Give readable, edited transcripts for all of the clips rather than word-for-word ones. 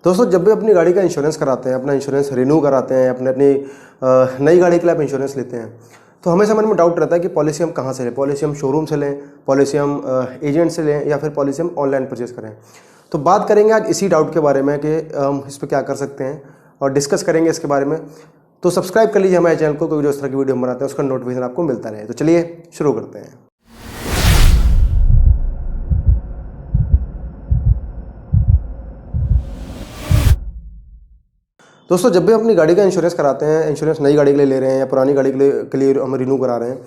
दोस्तों जब भी अपनी गाड़ी का इंश्योरेंस कराते हैं, अपना इंश्योरेंस रिन्यू कराते हैं, अपनी नई गाड़ी के लिए आप इंश्योरेंस लेते हैं, तो हमेशा मन में डाउट रहता है कि पॉलिसी हम कहाँ से लें। पॉलिसी हम शोरूम से लें, पॉलिसी हम एजेंट से लें, या फिर पॉलिसी हम ऑनलाइन परचेज करें। तो बात करेंगे आज इसी डाउट के बारे में कि हम इस पर क्या कर सकते हैं और डिस्कस करेंगे इसके बारे में। तो सब्सक्राइब कर लीजिए हमारे चैनल को, क्योंकि जो इस तरह की वीडियो हम बनाते हैं उसका नोटिफिकेशन आपको मिलता रहे। तो चलिए शुरू करते हैं। दोस्तों जब भी अपनी गाड़ी का इंश्योरेंस कराते हैं, इंश्योरेंस नई गाड़ी के लिए ले रहे हैं या पुरानी गाड़ी के लिए हम रिन्यू करा रहे हैं,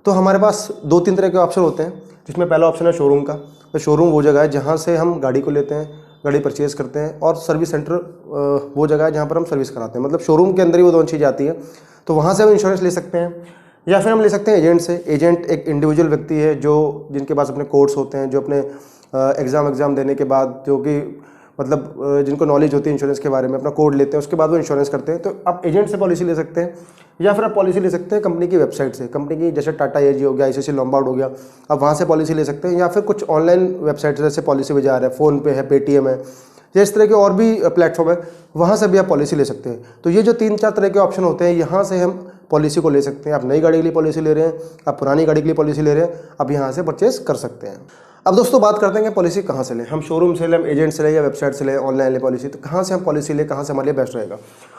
तो हमारे पास 2-3 तरह के ऑप्शन होते हैं। जिसमें पहला ऑप्शन है शोरूम का। तो शोरूम वो जगह है जहाँ से हम गाड़ी को लेते हैं, गाड़ी परचेज़ करते हैं, और सर्विस सेंटर वो जगह है जहाँ पर हम सर्विस कराते हैं। मतलब शोरूम के अंदर ही वो दोनों चीज़ आती है। तो वहाँ से हम इंश्योरेंस ले सकते हैं, या फिर हम ले सकते हैं एजेंट से। एजेंट एक इंडिविजुअल व्यक्ति है जिनके पास अपने कोर्स होते हैं, जो अपने एग्ज़ाम देने के बाद, जो कि मतलब जिनको नॉलेज होती है इंश्योरेंस के बारे में, अपना कोड लेते हैं, उसके बाद वो इंश्योरेंस करते हैं। तो आप एजेंट से पॉलिसी ले सकते हैं, या फिर आप पॉलिसी ले सकते हैं कंपनी की वेबसाइट से। कंपनी की जैसे टाटा एजी हो गया, आईसीआईसीआई लॉम्बार्ड हो गया, आप वहाँ से पॉलिसी ले सकते हैं। या फिर कुछ ऑनलाइन वेबसाइट जैसे पॉलिसी बाजार है, फ़ोनपे है, पेटीएम है, या इस तरह के और भी प्लेटफॉर्म है, वहाँ से भी आप पॉलिसी ले सकते हैं। तो ये जो 3-4 तरह के ऑप्शन होते हैं, यहाँ से हम पॉलिसी को ले सकते हैं। आप नई गाड़ी के लिए पॉलिसी ले रहे हैं, आप पुरानी गाड़ी के लिए पॉलिसी ले रहे हैं, आप यहाँ से परचेस कर सकते हैं। अब दोस्तों बात करते हैं कि पॉलिसी कहाँ से लें। हम शोरूम से लें, हम एजेंट से लें, या वेबसाइट से लें, ऑनलाइन लें पॉलिसी। तो कहाँ से हम पॉलिसी लें, कहाँ से हमारे लिए बेस्ट रहेगा।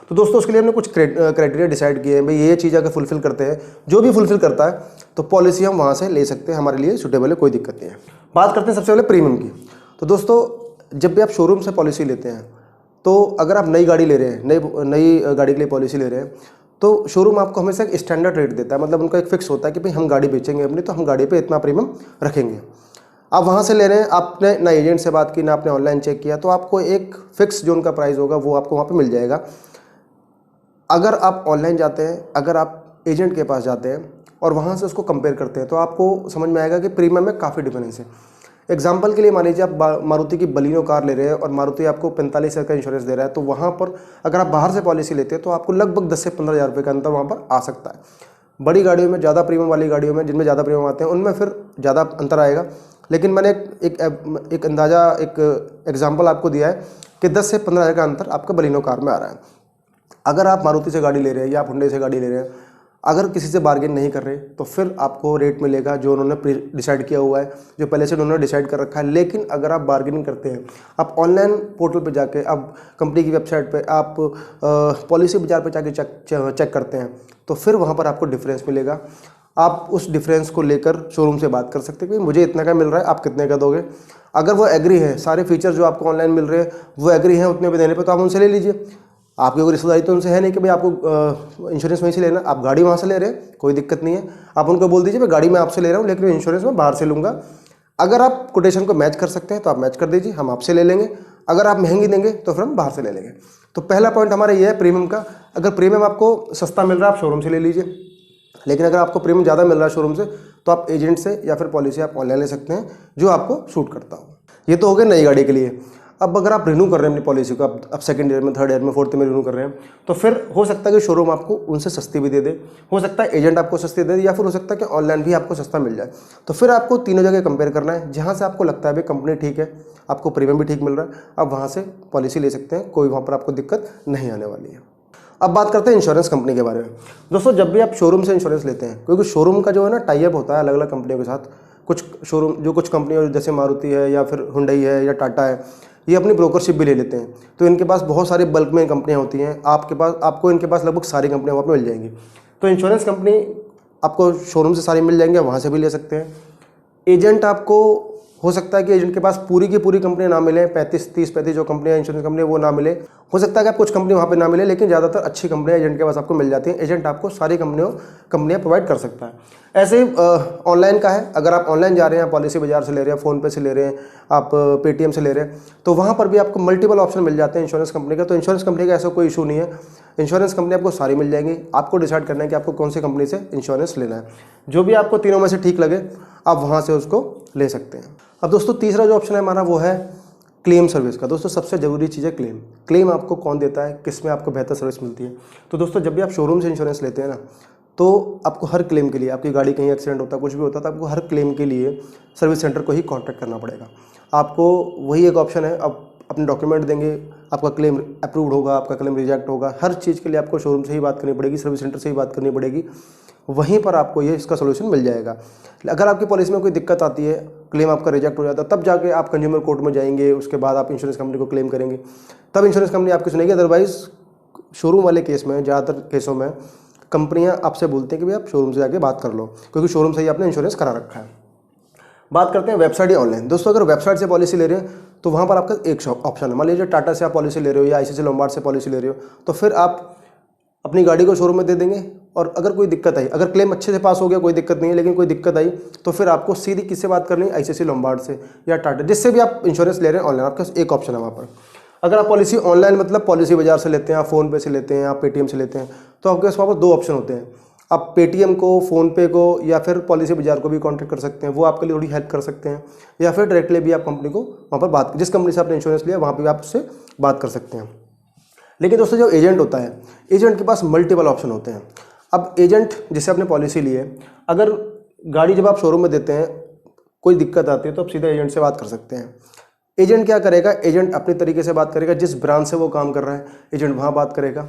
तो दोस्तों उसके लिए हमने कुछ क्राइटेरिया डिसाइड किए हैं। भाई ये चीज़ अगर फुलफिल करते हैं, जो भी फुलफिल करता है, तो पॉलिसी हम वहाँ से ले सकते हैं, हमारे लिए सूटेबल है, कोई दिक्कत नहीं है। बात करते हैं सबसे पहले प्रीमियम की। तो दोस्तों जब भी आप शोरूम से पॉलिसी लेते हैं, तो अगर आप नई गाड़ी ले रहे हैं, नई गाड़ी के लिए पॉलिसी ले रहे हैं, तो शोरूम आपको हमेशा एक स्टैंडर्ड रेट देता है। मतलब उनका एक फिक्स होता है कि भाई हम गाड़ी बेचेंगे अपनी, तो हम गाड़ी पे इतना प्रीमियम रखेंगे। आप वहाँ से ले रहे हैं, आपने ना एजेंट से बात की, ना आपने ऑनलाइन चेक किया, तो आपको एक फिक्स जो उनका प्राइस होगा वो आपको वहाँ पे मिल जाएगा। अगर आप ऑनलाइन जाते हैं, अगर आप एजेंट के पास जाते हैं और वहाँ से उसको कंपेयर करते हैं, तो आपको समझ में आएगा कि प्रीमियम में काफ़ी डिफरेंस है। एग्जाम्पल के लिए मान लीजिए आप मारुति की बलिनो कार ले रहे हैं और मारुति आपको 45,000 का इंश्योरेंस दे रहा है, तो वहाँ पर अगर आप बाहर से पॉलिसी लेते हैं तो आपको लगभग 10 से 15,000 रुपये का अंतर वहाँ पर आ सकता है। बड़ी गाड़ियों में, ज़्यादा प्रीमियम वाली गाड़ियों में, जिनमें ज़्यादा प्रीमियम आते हैं, उनमें फिर ज़्यादा अंतर आएगा। लेकिन मैंने एक अंदाज़ा, एक एग्जाम्पल आपको दिया है कि 10 से 15,000 का अंतर आपका बलिनो कार में आ रहा है। अगर आप मारुति से गाड़ी ले रहे हैं या आप हुंडई से गाड़ी ले रहे हैं, अगर किसी से बार्गेन नहीं कर रहे, तो फिर आपको रेट मिलेगा जो उन्होंने डिसाइड किया हुआ है, जो पहले से उन्होंने डिसाइड कर रखा है। लेकिन अगर आप बार्गेनिंग करते हैं, आप ऑनलाइन पोर्टल पे जाके, आप कंपनी की वेबसाइट पे, आप पॉलिसी बाजार पे जाके चेक करते हैं, तो फिर वहाँ पर आपको डिफरेंस मिलेगा। आप उस डिफरेंस को लेकर शोरूम से बात कर सकते हैं कि मुझे इतना का मिल रहा है, आप कितने का दोगे। अगर वो एग्री है, सारे फीचर जो आपको ऑनलाइन मिल रहे हैं वो एग्री हैं उतने पे देने पे, तो आप उनसे ले लीजिए। आपकी कोई रिश्तेदारी तो उनसे है नहीं कि भाई आपको इंश्योरेंस वहीं से लेना, आप गाड़ी वहाँ से ले रहे हैं, कोई दिक्कत नहीं है। आप उनको बोल दीजिए मैं गाड़ी में आपसे ले रहा हूँ, लेकिन इंश्योरेंस मैं बाहर से लूँगा। अगर आप कोटेशन को मैच कर सकते हैं तो आप मैच कर दीजिए, हम आपसे ले लेंगे। अगर आप महंगी देंगे तो फिर हम बाहर से ले लेंगे। तो पहला पॉइंट हमारा ये है प्रीमियम का। अगर प्रीमियम आपको सस्ता मिल रहा है, आप शोरूम से ले लीजिए। लेकिन अगर आपको प्रीमियम ज़्यादा मिल रहा है शोरूम से, तो आप एजेंट से या फिर पॉलिसी आप ऑनलाइन ले सकते हैं, जो आपको सूट करता हो। ये तो हो गया नई गाड़ी के लिए। अब अगर आप रिन्यू कर रहे हैं अपनी पॉलिसी को, अब सेकंड ईयर में, थर्ड ईयर में, फोर्थ में रिन्यू कर रहे हैं, तो फिर हो सकता है कि शोरूम आपको उनसे सस्ती भी दे दे, हो सकता है एजेंट आपको सस्ती दे दे, या फिर हो सकता है कि ऑनलाइन भी आपको सस्ता मिल जाए। तो फिर आपको तीनों जगह कंपेयर करना है। जहाँ से आपको लगता है भाई कंपनी ठीक है, आपको प्रीमियम भी ठीक मिल रहा है, आप वहाँ से पॉलिसी ले सकते हैं, कोई वहाँ पर आपको दिक्कत नहीं आने वाली है। अब बात करते हैं इंश्योरेंस कंपनी के बारे में। दोस्तों जब भी आप शोरूम से इंश्योरेंस लेते हैं, क्योंकि शोरूम का जो है ना टाई अप होता है अलग अलग कंपनियों के साथ। कुछ कंपनियों जैसे मारुति है, या फिर हुंडई है, या टाटा है, ये अपनी ब्रोकरशिप भी ले लेते हैं। तो इनके पास बहुत सारे बल्क में कंपनियां होती हैं। आपको इनके पास लगभग सारी कंपनियां वहाँ पर मिल जाएंगी। तो इंश्योरेंस कंपनी आपको शोरूम से सारी मिल जाएंगे, वहाँ से भी ले सकते हैं। एजेंट आपको हो सकता है कि एजेंट के पास पूरी की पूरी कंपनी ना मिले, 35 जो कंपनियां इंश्योरेंस कंपनी वो ना मिले। हो सकता है कि आप कुछ कंपनी वहाँ पे ना मिले, लेकिन ज़्यादातर अच्छी कंपनियां एजेंट के पास आपको मिल जाती हैं। एजेंट आपको सारी कंपनियां प्रोवाइड कर सकता है। ऐसे ही ऑनलाइन का है। अगर आप ऑनलाइन जा रहे हैं, पॉलिसी बाजार से ले रहे हैं, फ़ोनपे से ले रहे हैं, आप पेटीएम से ले रहे हैं, तो वहाँ पर भी आपको मल्टीपल ऑप्शन मिल जाते हैं इंश्योरेंस कंपनी का। तो इंश्योरेंस कंपनी का ऐसा कोई इशू नहीं है, इंश्योरेंस कंपनी आपको सारी मिल जाएंगी। आपको डिसाइड करना है कि आपको कौन सी कंपनी से इंश्योरेंस लेना है। जो भी आपको तीनों में से ठीक लगे, आप वहाँ से उसको ले सकते हैं। अब दोस्तों तीसरा जो ऑप्शन है हमारा, वो है क्लेम सर्विस का। दोस्तों सबसे ज़रूरी चीज़ है क्लेम। क्लेम आपको कौन देता है, किस में आपको बेहतर सर्विस मिलती है। तो दोस्तों जब भी आप शोरूम से इंश्योरेंस लेते हैं ना, तो आपको हर क्लेम के लिए, आपकी गाड़ी कहीं एक्सीडेंट होता है, कुछ भी होता है, तो आपको हर क्लेम के लिए सर्विस सेंटर को ही कांटेक्ट करना पड़ेगा। आपको वही एक ऑप्शन है। अब अपने डॉक्यूमेंट देंगे, आपका क्लेम अप्रूव्ड होगा, आपका क्लेम रिजेक्ट होगा। हर चीज़ के लिए आपको शोरूम से ही बात करनी पड़ेगी, सर्विस सेंटर से ही बात करनी पड़ेगी, वहीं पर आपको ये इसका सोल्यूशन मिल जाएगा। अगर आपकी पॉलिसी में कोई दिक्कत आती है, क्लेम आपका रिजेक्ट हो जाता है, तब जाके आप कंज्यूमर कोर्ट में जाएंगे, उसके बाद आप इंश्योरेंस कंपनी को क्लेम करेंगे, तब इंश्योरेंस कंपनी आपकी सुनेगी। अदरवाइज शोरूम वाले केस में, ज़्यादातर केसों में कंपनियां आपसे बोलती हैं कि भाई आप शोरूम से जाके बात कर लो, क्योंकि शोरूम से ही आपने इंश्योरेंस करा रखा है। बात करते हैं वेबसाइट या ऑनलाइन। दोस्तों, अगर वेबसाइट से पॉलिसी ले रहे हैं तो वहाँ पर आपका एक ऑप्शन है। मान लीजिए टाटा से आप पॉलिसी ले रहे हो या आईसीआईसीआई लोम्बार्ड से पॉलिसी ले रहे हो, तो फिर आप अपनी गाड़ी को शोरूम में दे देंगे, और अगर कोई दिक्कत आई, अगर क्लेम अच्छे से पास हो गया कोई दिक्कत नहीं है, लेकिन कोई दिक्कत आई तो फिर आपको सीधी किससे बात करनी है, आईसीआईसीआई लोम्बार्ड से या टाटा, जिससे भी आप इंश्योरेंस ले रहे हैं ऑनलाइन, आपके पास एक ऑप्शन है वहाँ पर। अगर आप पॉलिसी ऑनलाइन मतलब पॉलिसी बाजार से लेते हैं, आप फ़ोन पे से लेते हैं, आप पेटीएम से लेते हैं, तो आपके पास वहाँ पर दो ऑप्शन होते हैं। आप पेटीएम को, फ़ोनपे को या फिर पॉलिसी बाजार को भी कॉन्टैक्ट कर सकते हैं, वो आपके लिए थोड़ी हेल्प कर सकते हैं, या फिर डायरेक्टली भी आप कंपनी को वहाँ पर बात, जिस कंपनी से आपने इंश्योरेंस लिया वहाँ पर भी आप उससे बात कर सकते हैं। लेकिन दोस्तों, जो एजेंट होता है, एजेंट के पास मल्टीपल ऑप्शन होते हैं। अब एजेंट जैसे आपने पॉलिसी ली है, अगर गाड़ी जब आप शोरूम में देते हैं कोई दिक्कत आती है तो आप सीधा एजेंट से बात कर सकते हैं। एजेंट क्या करेगा, एजेंट अपने तरीके से बात करेगा, जिस ब्रांच से वो काम कर रहा है एजेंट वहाँ बात करेगा।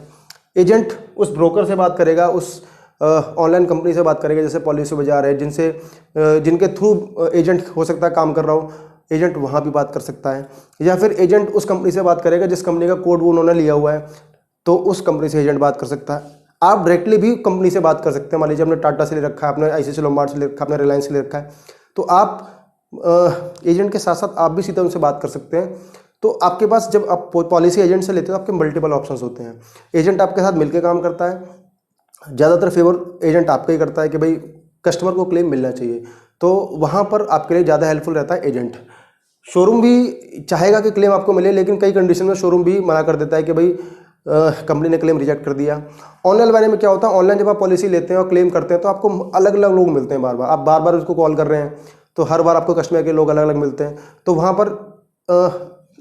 एजेंट उस ब्रोकर से बात करेगा, उस ऑनलाइन कंपनी से बात करेगा, जैसे पॉलिसी बाजार है, जिनके थ्रू एजेंट हो सकता है काम कर रहा हो, एजेंट वहाँ भी बात कर सकता है। या फिर एजेंट उस कंपनी से बात करेगा जिस कंपनी का कोड वो उन्होंने लिया हुआ है, तो उस कंपनी से एजेंट बात कर सकता है। आप डायरेक्टली भी कंपनी से बात कर सकते हैं। मान लीजिए आपने टाटा से ले रखा है, आपने आईसीआईसीआई लोम्बार्ड से ले रखा है, आपने रिलायंस से ले रखा है, तो आप एजेंट के साथ साथ आप भी सीधा उनसे बात कर सकते हैं। तो आपके पास जब आप पॉलिसी एजेंट से लेते हो तो आपके मल्टीपल ऑप्शंस होते हैं। एजेंट आपके साथ मिलकर काम करता है, ज़्यादातर फेवर एजेंट आपका ही करता है कि भाई कस्टमर को क्लेम मिलना चाहिए, तो वहाँ पर आपके लिए ज़्यादा हेल्पफुल रहता है एजेंट। शोरूम भी चाहेगा कि क्लेम आपको मिले, लेकिन कई कंडीशन में शोरूम भी मना कर देता है कि भाई कंपनी ने क्लेम रिजेक्ट कर दिया। ऑनलाइन वाले में क्या होता है, ऑनलाइन जब आप पॉलिसी लेते हैं और क्लेम करते हैं तो आपको अलग अलग लोग मिलते हैं, बार बार आप बार बार उसको कॉल कर रहे हैं, तो हर बार आपको कस्टमर के लोग अलग अलग मिलते हैं, तो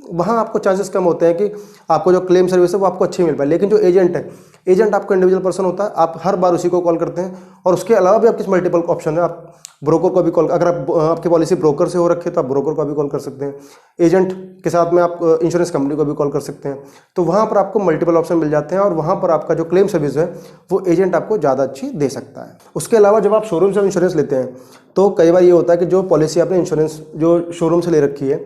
वहाँ आपको चांसेस कम होते हैं कि आपको जो क्लेम सर्विस है वो आपको अच्छी मिल पाए। लेकिन जो एजेंट है, एजेंट आपको इंडिविजुअल पर्सन होता है, आप हर बार उसी को कॉल करते हैं, और उसके अलावा भी आपके मल्टीपल ऑप्शन है। आप ब्रोकर को भी कॉल, अगर आपकी पॉलिसी ब्रोकर से हो रखी है तो आप ब्रोकर को भी कॉल कर सकते हैं। एजेंट के साथ में आप इंश्योरेंस कंपनी को भी कॉल कर सकते हैं। तो वहाँ पर आपको मल्टीपल ऑप्शन मिल जाते हैं, और वहाँ पर आपका जो क्लेम सर्विस है वो एजेंट आपको ज़्यादा अच्छी दे सकता है। उसके अलावा जब आप शोरूम से इंश्योरेंस लेते हैं तो कई बार ये होता है कि जो पॉलिसी आपने इंश्योरेंस जो शोरूम से ले रखी है,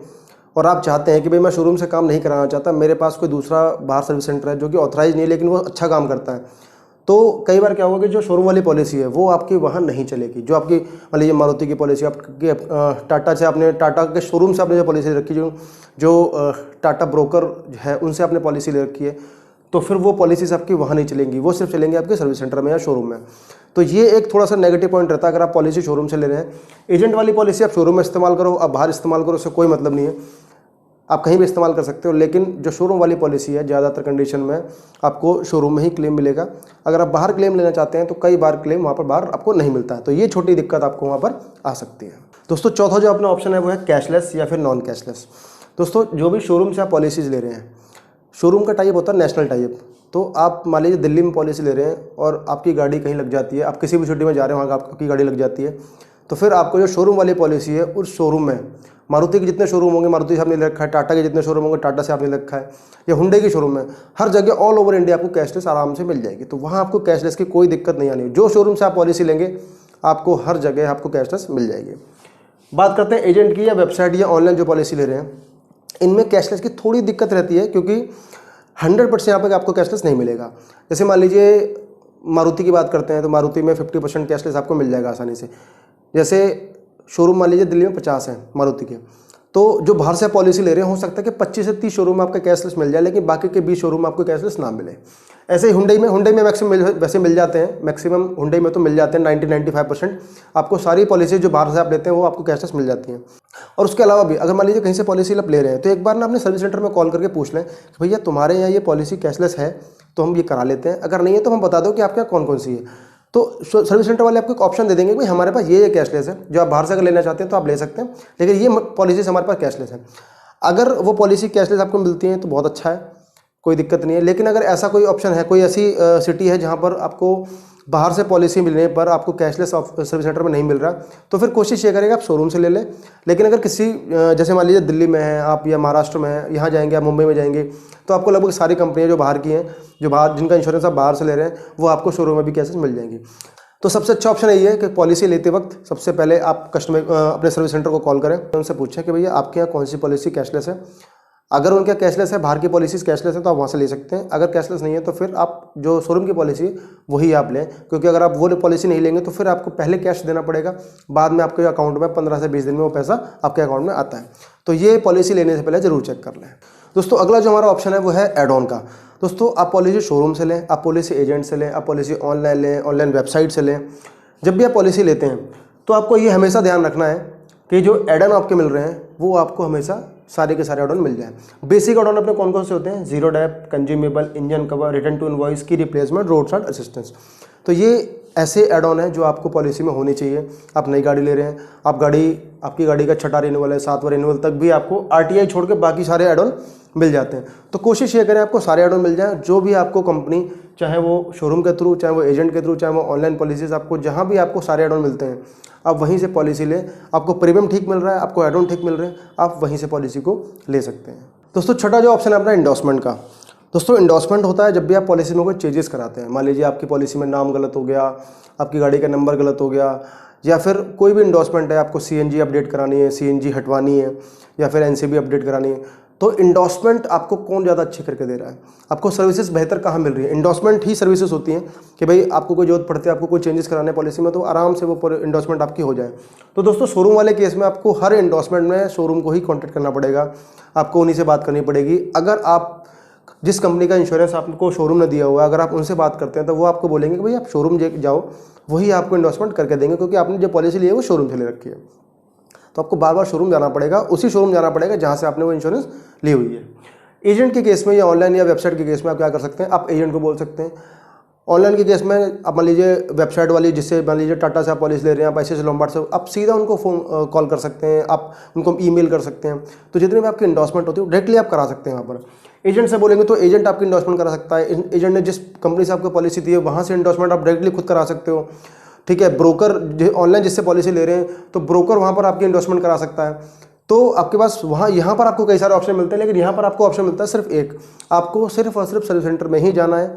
और आप चाहते हैं कि भाई मैं शोरूम से काम नहीं कराना चाहता, मेरे पास कोई दूसरा बाहर सर्विस सेंटर है जो कि ऑथराइज नहीं है लेकिन वो अच्छा काम करता है, तो कई बार क्या होगा कि जो शोरूम वाली पॉलिसी है वो आपकी वहाँ नहीं चलेगी। जो आपकी मान लीजिए मारुति की पॉलिसी, आपकी टाटा से आपने, टाटा के शोरूम से आपने जो पॉलिसी ले रखी, जो टाटा ब्रोकर है उनसे आपने पॉलिसी ले रखी है, तो फिर वो पॉलिसीज आपकी वहाँ नहीं चलेंगी, वो सिर्फ चलेंगी आपके सर्विस सेंटर में या शोरूम में। तो ये एक थोड़ा सा नेगेटिव पॉइंट रहता है अगर आप पॉलिसी शोरूम से ले रहे हैं। एजेंट वाली पॉलिसी आप शोरूम में इस्तेमाल करो, आप बाहर इस्तेमाल करो, उससे कोई मतलब नहीं है, आप कहीं भी इस्तेमाल कर सकते हो। लेकिन जो शोरूम वाली पॉलिसी है, ज़्यादातर कंडीशन में आपको शोरूम में ही क्लेम मिलेगा। अगर आप बाहर क्लेम लेना चाहते हैं तो कई बार क्लेम वहाँ पर बाहर आपको नहीं मिलता है, तो ये छोटी दिक्कत आपको वहाँ पर आ सकती है। दोस्तों, चौथा जो अपना ऑप्शन है वो है कैशलेस या फिर नॉन कैशलेस। दोस्तों, जो भी शोरूम से आप पॉलिसीज़ ले रहे हैं, शोरूम का टाइप होता है नेशनल टाइप। तो आप मान लीजिए दिल्ली में पॉलिसी ले रहे हैं और आपकी गाड़ी कहीं लग जाती है, आप किसी भी सिटी में जा रहे हैं वहाँ आपकी गाड़ी लग जाती है, तो फिर आपको जो शोरूम वाली पॉलिसी है उस शोरूम में, मारुति के जितने शोरूम होंगे मारुति से आपने ले रखा है, टाटा के जितने शोरूम होंगे टाटा से आपने ले रखा है, या हुंडई के शोरूम में, हर जगह ऑल ओवर इंडिया आपको कैशलेस आराम से मिल जाएगी। तो वहाँ आपको कैशलेस की कोई दिक्कत नहीं आनी। जो शोरूम से आप पॉलिसी लेंगे आपको हर जगह आपको कैशलेस मिल जाएगी। बात करते हैं एजेंट की या वेबसाइट या ऑनलाइन जो पॉलिसी ले रहे हैं, इनमें कैशलेस की थोड़ी दिक्कत रहती है, क्योंकि 100% यहाँ पर आपको कैशलेस नहीं मिलेगा। जैसे मान लीजिए मारुति की बात करते हैं तो मारुति में 50% कैशलेस आपको मिल जाएगा आसानी से। जैसे शोरूम मान लीजिए दिल्ली में 50 हैं मारुति के, तो जो बाहर से पॉलिसी ले रहे हैं हो सकता है कि 25 से 30 शोरूम में आपका कैशलेस मिल जाए, लेकिन बाकी के 20 शोरूम में आपको कैशलेस ना मिले। ऐसे ही हुंडई में मैक्सिमम वैसे मिल जाते हैं, मैक्सिमम हुंडई में तो मिल जाते हैं 90-95% आपको सारी पॉलिसी जो बाहर से आप लेते हैं वो आपको कैशलेस मिल जाती हैं। और उसके अलावा भी अगर मान लीजिए कहीं से पॉलिसी आप ले रहे हैं तो एक बार ना अपने सर्विस सेंटर में कॉल करके पूछ लें कि भैया तुम्हारे यहाँ ये पॉलिसी कैशलेस है तो हम ये करा लेते हैं, अगर नहीं है तो हम बता दो कि आपके यहाँ कौन कौन सी है। तो सर्विस सेंटर वाले आपको एक ऑप्शन दे देंगे कि भाई हमारे पास ये कैशलेस है, जो आप बाहर से अगर लेना चाहते हैं तो आप ले सकते हैं, लेकिन ये पॉलिसीज हमारे पास कैशलेस है। अगर वो पॉलिसी कैशलेस आपको मिलती है तो बहुत अच्छा है, कोई दिक्कत नहीं है। लेकिन अगर ऐसा कोई ऑप्शन है, कोई ऐसी सिटी है जहाँ पर आपको बाहर से पॉलिसी मिलने पर आपको कैशलेस सर्विस सेंटर में नहीं मिल रहा, तो फिर कोशिश ये करेंगे आप शोरूम से ले लें। लेकिन अगर किसी जैसे मान लीजिए दिल्ली में है आप या महाराष्ट्र में है, यहाँ जाएंगे आप, मुंबई में जाएंगे, तो आपको लगभग सारी कंपनियाँ जो बाहर की हैं, जो बाहर जिनका इंश्योरेंस आप बाहर से ले रहे हैं, वो आपको शोरूम में भी कैशलेस मिल जाएंगी। तो सबसे अच्छा ऑप्शन यही है कि पॉलिसी लेते वक्त सबसे पहले आप कस्टमर अपने सर्विस सेंटर को कॉल करें, उनसे पूछें कि भैया आपके यहाँ कौन सी पॉलिसी कैशलेस है। अगर उनके कैशलेस है, बाहर की पॉलिसीज कैशलेस है, तो आप वहाँ से ले सकते हैं। अगर कैशलेस नहीं है तो फिर आप जो शोरूम की पॉलिसी वही आप लें, क्योंकि अगर आप वो पॉलिसी नहीं लेंगे तो फिर आपको पहले कैश देना पड़ेगा, बाद में आपके अकाउंट में 15 से 20 दिन में वो पैसा आपके अकाउंट में आता है। तो ये पॉलिसी लेने से पहले जरूर चेक कर लें। दोस्तों अगला जो हमारा ऑप्शन है वो है एड ऑन का। दोस्तों आप पॉलिसी शोरूम से लें, आप पॉलिसी एजेंट से लें, आप पॉलिसी ऑनलाइन लें, ऑनलाइन वेबसाइट से लें, जब भी आप पॉलिसी लेते हैं तो आपको ये हमेशा ध्यान रखना है कि जो एड ऑन आपके मिल रहे हैं वो आपको हमेशा सारे के सारे एड ऑन मिल जाए। बेसिक एड ऑन अपने कौन कौन से होते हैं? Zero dep, consumable, engine cover, return to invoice की रिप्लेसमेंट, रोड साइड असिस्टेंस। तो ये ऐसे एड ऑन है जो आपको पॉलिसी में होनी चाहिए। आप नई गाड़ी ले रहे हैं, आपकी गाड़ी का 6वां रिन्यूअल है, 7वां रिन्यूअल तक भी आपको आरटीआई छोड़ के बाकी सारे एड ऑन मिल जाते हैं। तो कोशिश ये करें आपको सारे एड ऑन मिल जाएं, जो भी आपको कंपनी, चाहे वो शोरूम के थ्रू, चाहे वो एजेंट के थ्रू, चाहे वो ऑनलाइन पॉलिसीज, आपको जहाँ भी आपको सारे एड ऑन मिलते हैं आप वहीं से पॉलिसी लें। आपको प्रीमियम ठीक मिल रहा है, आपको एड ऑन ठीक मिल रहे हैं, आप वहीं से पॉलिसी को ले सकते हैं। दोस्तों छठा जो ऑप्शन है अपना इंडोर्समेंट का। दोस्तों इंडोर्समेंट होता है जब भी आप पॉलिसी में कोई चेंजेस कराते हैं। मान लीजिए आपकी पॉलिसी में नाम गलत हो गया, आपकी गाड़ी का नंबर गलत हो गया, या फिर कोई भी इंडोर्समेंट है, आपको सीएनजी अपडेट करानी है, सीएनजी हटवानी है, या फिर एनसीबी अपडेट करानी है, तो इंडोर्समेंट आपको कौन ज़्यादा अच्छी करके दे रहा है, आपको सर्विसेज बेहतर कहाँ मिल रही है? इंडोर्समेंट ही सर्विसेज होती हैं कि भाई आपको कोई जरूरत पड़ती है, आपको कोई चेंजेस कराने पॉलिसी में, तो आराम से वो इंडोर्समेंट आपकी हो जाए। तो दोस्तों शोरूम वाले केस में आपको हर इंडोर्समेंट में शोरूम को ही कॉन्टेक्ट करना पड़ेगा, आपको उन्हीं से बात करनी पड़ेगी। अगर आप जिस कंपनी का इंश्योरेंस आपको शोरूम ने दिया हुआ है, अगर आप उनसे बात करते हैं तो वो आपको बोलेंगे कि भाई आप शोरूम जाओ, वही आपको इंडोर्समेंट करके देंगे, क्योंकि आपने जो पॉलिसी ली है वो शोरूम से ले रखी है। तो आपको बार बार शोरूम जाना पड़ेगा, उसी शोरूम जाना पड़ेगा जहाँ से आपने वो इंश्योरेंस ली हुई है। एजेंट के केस में या ऑनलाइन या वेबसाइट के केस में आप क्या कर सकते हैं? आप एजेंट को बोल सकते हैं। ऑनलाइन के केस में आप मान लीजिए वेबसाइट वाली, जिससे मान लीजिए टाटा से आप पॉलिसी ले रहे हैं, आप ऐसे लॉम्बार्ड से, आप सीधा उनको फोन कॉल कर सकते हैं, आप उनको ईमेल कर सकते हैं। तो जितने भी आपकी इंडोर्समेंट होती है डायरेक्टली आप करा सकते हैं वहाँ पर। एजेंट से बोलेंगे तो एजेंट आपकी इंडोर्समेंट करा सकता है। एजेंट ने जिस कंपनी से आपको पॉलिसी दी है वहाँ से इंडोर्समेंट आप डायरेक्टली खुद करा सकते हो। ठीक है, ब्रोकर ऑनलाइन जिससे पॉलिसी ले रहे हैं तो ब्रोकर वहाँ पर आपकी इंडोर्समेंट करा सकता है। तो आपके पास यहाँ पर आपको कई सारे ऑप्शन मिलते हैं, लेकिन यहाँ पर आपको ऑप्शन मिलता है सिर्फ एक। आपको सिर्फ और सिर्फ सर्विस सेंटर में ही जाना है,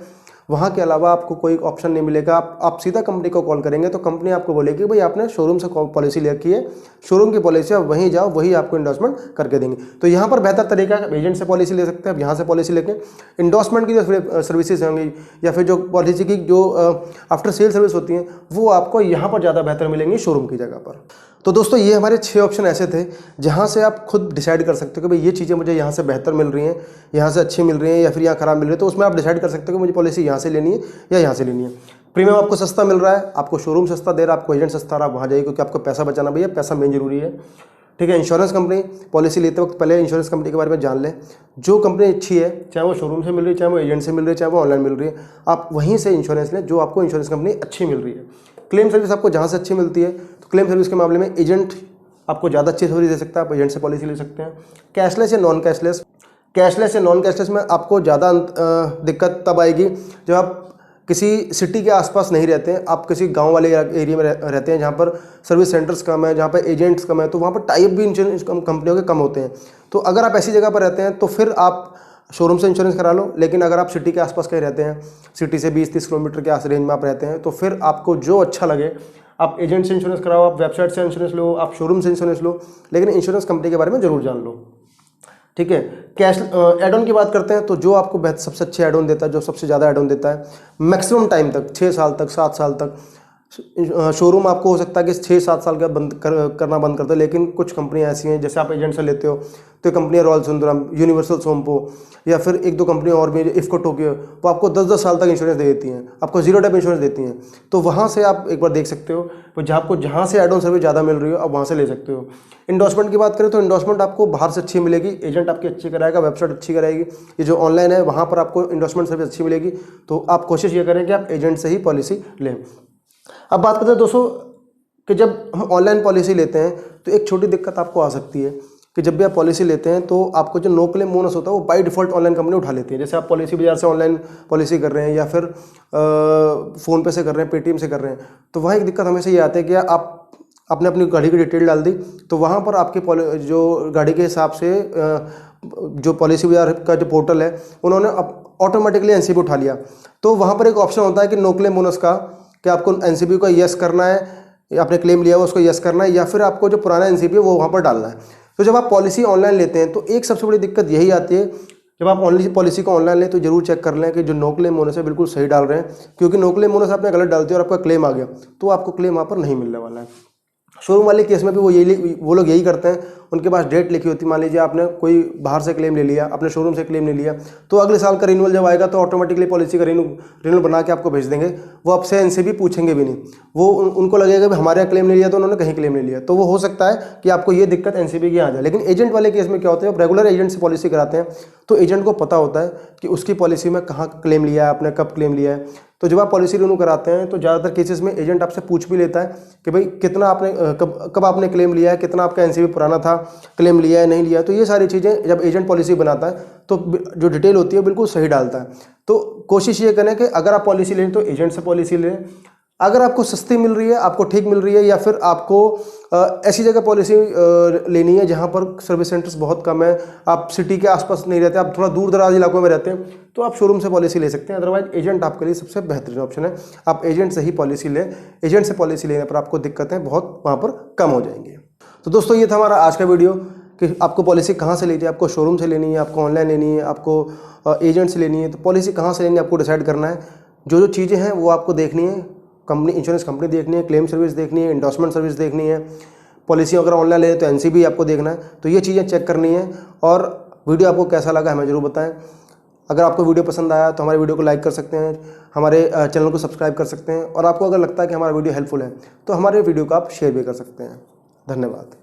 वहाँ के अलावा आपको कोई ऑप्शन नहीं मिलेगा। आप सीधा कंपनी को कॉल करेंगे तो कंपनी आपको बोलेगी भाई आपने शोरूम से पॉलिसी ले रखी है, शोरूम की पॉलिसी, आप वहीं जाओ, वही आपको इंडोर्समेंट करके देंगे। तो यहाँ पर बेहतर तरीका है, एजेंट से पॉलिसी ले सकते हैं, आप यहाँ से पॉलिसी लेके इंडोर्समेंट की जो सर्विसेज होंगी या फिर जो पॉलिसी की जो आफ्टर सेल सर्विस होती हैं वो आपको यहाँ पर ज़्यादा बेहतर मिलेंगी शोरूम की जगह पर। तो दोस्तों ये हमारे 6 ऑप्शन ऐसे थे जहाँ से आप खुद डिसाइड कर सकते हो कि भाई ये चीज़ें मुझे यहाँ से बेहतर मिल रही हैं, यहाँ से अच्छी मिल रही हैं, या फिर यहाँ ख़राब मिल रही है। तो उसमें आप डिसाइड कर सकते हो कि मुझे पॉलिसी यहाँ से लेनी है या यहाँ से लेनी है। प्रीमियम आपको सस्ता मिल रहा है, आपको शोरूम सस्ता दे रहा है, आपको एजेंट सस्ता रहा, आप वहाँ जाइए, क्योंकि आपको पैसा बचाना भैया, पैसा मेन जरूरी है। ठीक है, इंश्योरेंस कंपनी पॉलिसी लेते वक्त पहले इंश्योरेंस कंपनी के बारे में जान लें। जो कंपनी अच्छी है, चाहे वो शोरूम से मिल रही है, चाहे वो एजेंट से मिल रही है, चाहे वो ऑनलाइन मिल रही है, आप वहीं से इंश्योरेंस लें जो आपको इंश्योरेंस कंपनी अच्छी मिल रही है। क्लेम सर्विस आपको जहाँ से अच्छी मिलती है, तो क्लेम सर्विस के मामले में एजेंट आपको ज़्यादा अच्छी सर्विस दे सकता है, आप एजेंट से पॉलिसी ले सकते हैं। कैशलेस या नॉन कैशलेस, कैशलेस या नॉन कैशलेस में आपको ज़्यादा दिक्कत तब आएगी जब आप किसी सिटी के आसपास नहीं रहते हैं, आप किसी गांव वाले एरिया में रहते हैं जहाँ पर सर्विस सेंटर्स कम है, जहाँ पर एजेंट्स कम है, तो वहाँ पर टाइप भी इंश्योरेंस कंपनियों के कम होते हैं। तो अगर आप ऐसी जगह पर रहते हैं तो फिर आप शोरूम से इंश्योरेंस करा लो। लेकिन अगर आप सिटी के आसपास कहीं रहते हैं, सिटी से 20-30 किलोमीटर के आस रेंज में आप रहते हैं, तो फिर आपको जो अच्छा लगे, आप एजेंट से इंश्योरेंस कराओ, आप वेबसाइट से इंश्योरेंस लो, आप शोरूम से इंश्योरेंस लो, लेकिन इंश्योरेंस कंपनी के बारे में जरूर जान लो। ठीक है, कैश एड ऑन की बात करते हैं तो जो आपको सबसे अच्छे एड ऑन देता है, जो सबसे ज़्यादा एड ऑन देता है, मैक्सिमम टाइम तक 6 साल तक, 7 साल तक, शोरूम आपको हो सकता है कि 6-7 साल का करना बंद कर दे, लेकिन कुछ कंपनियां ऐसी हैं, जैसे आप एजेंट से लेते हो तो कंपनियां रॉयल सुंदरम, यूनिवर्सल सोम्पो, या फिर 1-2 कंपनी और भी, इफ्को टोक्यो, वो आपको 10-10 साल तक इंश्योरेंस दे देती हैं, आपको जीरो डेप इंश्योरेंस देती हैं। तो वहाँ से आप एक बार देख सकते हो, तो आपको जहाँ से एड ऑन सर्विस ज़्यादा मिल रही हो आप वहाँ से ले सकते हो। इंडोर्समेंट की बात करें तो इंडोर्समेंट आपको बाहर से अच्छी मिलेगी, एजेंट आपकी अच्छी कराएगा, वेबसाइट अच्छी कराएगी, ये जो ऑनलाइन है वहाँ पर आपको इंडोर्समेंट सर्विस अच्छी मिलेगी। तो आप कोशिश ये करें कि आप एजेंट से ही पॉलिसी लें। अब बात करते हैं दोस्तों कि जब हम ऑनलाइन पॉलिसी लेते हैं तो एक छोटी दिक्कत आपको आ सकती है कि जब भी आप पॉलिसी लेते हैं तो आपको जो नो क्लेम बोनस होता है वो बाय डिफ़ॉल्ट ऑनलाइन कंपनी उठा लेती है। जैसे आप पॉलिसी बाजार से ऑनलाइन पॉलिसी कर रहे हैं या फिर फ़ोनपे से कर रहे हैं, पेटीएम से कर रहे हैं, तो वहाँ एक दिक्कत हमेशा ये आती है कि आप आपने अपनी गाड़ी की डिटेल डाल दी तो वहाँ पर आपकी जो गाड़ी के हिसाब से जो पॉलिसी बाजार का जो पोर्टल है उन्होंने ऑटोमेटिकली एनसीबी उठा लिया। तो वहाँ पर एक ऑप्शन होता है कि नो क्लेम बोनस का, कि आपको एनसीबी का यस करना है, आपने क्लेम लिया है उसको यस करना है, या फिर आपको जो पुराना एनसीबी है वो वहाँ पर डालना है। तो जब आप पॉलिसी ऑनलाइन लेते हैं तो एक सबसे बड़ी दिक्कत यही आती है, जब आप पॉलिसी को ऑनलाइन लें तो जरूर चेक कर लें कि जो नो क्लेम बोनस है बिल्कुल सही डाल रहे हैं, क्योंकि नो क्लेम बोनस आपने गलत डाल दिया और आपका क्लेम आ गया तो आपको क्लेम वहाँ पर नहीं मिलने वाला है। शोरूम वाले केस में भी वो लोग यही करते हैं, उनके पास डेट लिखी होती है। मान लीजिए आपने कोई बाहर से क्लेम ले लिया, अपने शोरूम से क्लेम ले लिया, तो अगले साल का रिन्यूअल जब आएगा तो ऑटोमेटिकली पॉलिसी का रिन्यूअल बना के आपको भेज देंगे। वो आपसे एनसीबी पूछेंगे भी नहीं, वो उनको लगेगा कि हमारे यहाँ क्लेम ले लिया तो उन्होंने कहीं क्लेम ले लिया। तो वो हो सकता है कि आपको ये दिक्कत एनसीबी की आ जाए। लेकिन एजेंट वाले केस में क्या होता है, आप रेगुलर एजेंट से पॉलिसी कराते हैं तो एजेंट को पता होता है कि उसकी पॉलिसी में कहाँ क्लेम लिया है, आपने कब क्लेम लिया है। तो जब आप पॉलिसी रिन्यू कराते हैं तो ज़्यादातर केसेस में एजेंट आपसे पूछ भी लेता है कि भाई कितना आपने कब आपने क्लेम लिया है, कितना आपका एनसीबी पुराना था, क्लेम लिया है नहीं लिया। तो ये सारी चीज़ें जब एजेंट पॉलिसी बनाता है तो जो डिटेल होती है बिल्कुल सही डालता है। तो कोशिश ये करें कि अगर आप पॉलिसी लें तो एजेंट से पॉलिसी लें। अगर आपको सस्ती मिल रही है, आपको ठीक मिल रही है, या फिर आपको ऐसी जगह पॉलिसी लेनी है जहां पर सर्विस सेंटर्स बहुत कम है, आप सिटी के आसपास नहीं रहते, आप थोड़ा दूर दराज इलाकों में रहते हैं, तो आप शोरूम से पॉलिसी ले सकते हैं। अदरवाइज एजेंट आपके लिए सबसे बेहतरीन ऑप्शन है। आप एजेंट से ही पॉलिसी लें। एजेंट से पॉलिसी लेने पर आपको दिक्कतें बहुत वहाँ पर कम हो जाएंगी। तो दोस्तों ये था हमारा आज का वीडियो कि आपको पॉलिसी कहाँ से लेनी है, आपको शोरूम से लेनी है, आपको ऑनलाइन लेनी है, आपको एजेंट से लेनी है। तो पॉलिसी कहाँ से लेनी है आपको डिसाइड करना है। जो चीज़ें हैं वो आपको देखनी है, कंपनी इंश्योरेंस कंपनी देखनी है, क्लेम सर्विस देखनी है, एंडोर्समेंट सर्विस देखनी है, पॉलिसी अगर ऑनलाइन ले तो एनसीबी आपको देखना है। तो ये चीज़ें चेक करनी है। और वीडियो आपको कैसा लगा हमें ज़रूर बताएं। अगर आपको वीडियो पसंद आया तो हमारे वीडियो को लाइक कर सकते हैं, हमारे चैनल को सब्सक्राइब कर सकते हैं, और आपको अगर लगता है कि हमारा वीडियो हेल्पफुल है तो हमारे वीडियो को आप शेयर भी कर सकते हैं। धन्यवाद।